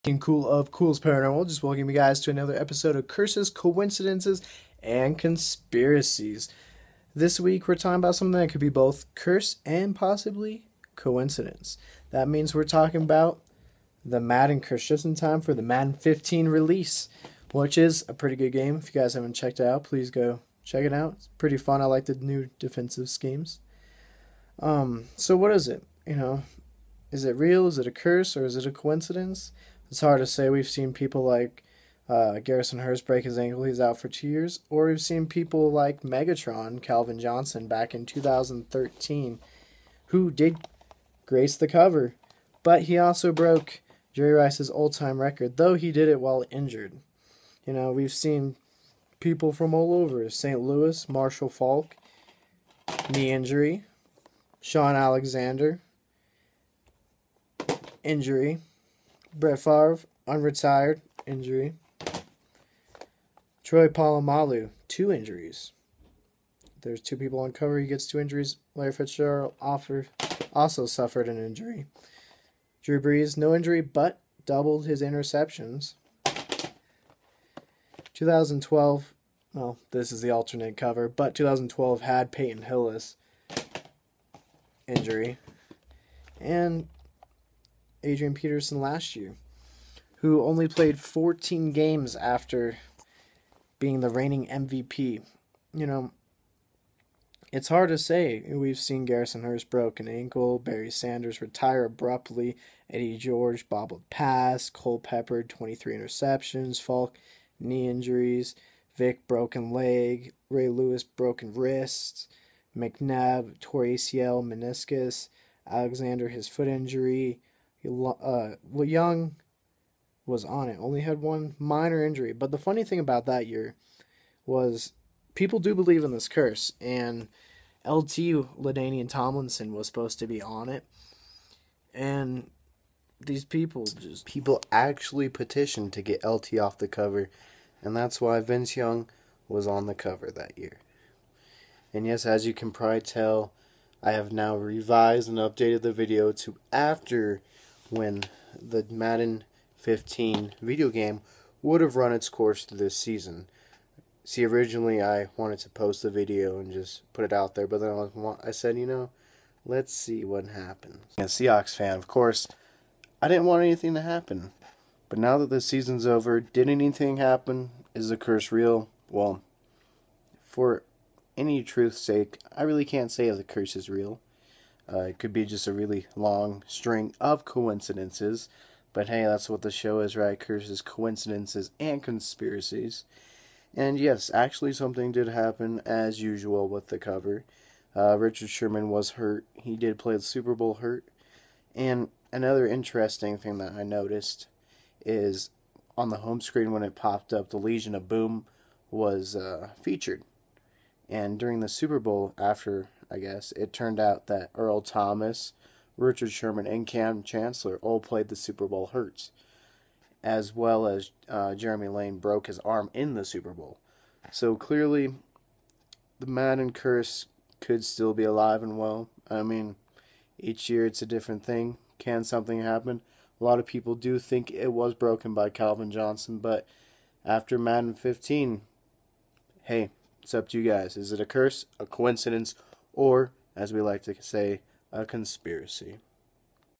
Being cool of Culz Paranormal, just welcome you guys to another episode of Curses, Coincidences, and Conspiracies. This week we're talking about something that could be both curse and possibly coincidence. That means we're talking about the Madden Curse, just in time for the Madden 15 release, which is a pretty good game. If you guys haven't checked it out, please go check it out. It's pretty fun. I like the new defensive schemes. So what is it? Is it real? Is it a curse? Or is it a coincidence? It's hard to say. We've seen people like Garrison Hearst break his ankle. He's out for 2 years. Or we've seen people like Megatron, Calvin Johnson, back in 2013, who did grace the cover. But he also broke Jerry Rice's all-time record, though he did it while injured. We've seen people from all over. St. Louis, Marshall Faulk, knee injury. Shaun Alexander, injury. Brett Favre, unretired, injury. Troy Polamalu, 2 injuries. There's 2 people on cover. He gets 2 injuries. Larry Fitzgerald also suffered an injury. Breese, no injury, but doubled his interceptions. 2012, well, this is the alternate cover, but 2012 had Peyton Hillis, injury. And Adrian Peterson last year, who only played 14 games after being the reigning MVP. It's hard to say. We've seen Garrison Hearst broke an ankle, Barry Sanders retire abruptly, Eddie George bobbled pass, Culpepper 23 interceptions, Faulk knee injuries, Vick broken leg, Ray Lewis broken wrist, Mcnabb tore ACL, meniscus, Alexander his foot injury. Young was on it, only had 1 minor injury. But the funny thing about that year was people do believe in this curse, and LT LaDainian Tomlinson was supposed to be on it. And these people actually petitioned to get LT off the cover, and that's why Vince Young was on the cover that year. And yes, as you can probably tell, I have now revised and updated the video to after when the Madden 15 video game would have run its course through this season. See, originally I wanted to post the video and just put it out there, but then I said, let's see what happens. As a Seahawks fan, of course, I didn't want anything to happen. But now that the season's over, did anything happen? Is the curse real? Well, for any truth's sake, I really can't say if the curse is real. It could be just a really long string of coincidences. But hey, that's what the show is, right? Curses, coincidences, and conspiracies. And yes, actually something did happen, as usual, with the cover. Richard Sherman was hurt. He did play the Super Bowl hurt. And another interesting thing that I noticed is on the home screen when it popped up, the Legion of Boom was featured. And during the Super Bowl, after, I guess, it turned out that Earl Thomas, Richard Sherman, and Cam Chancellor all played the Super Bowl hurts, as well as Jeremy Lane broke his arm in the Super Bowl. So clearly, the Madden Curse could still be alive and well. I mean, each year it's a different thing. Can something happen? A lot of people do think it was broken by Calvin Johnson, but after Madden 15, hey, it's up to you guys. Is it a curse, a coincidence, or, as we like to say, a conspiracy?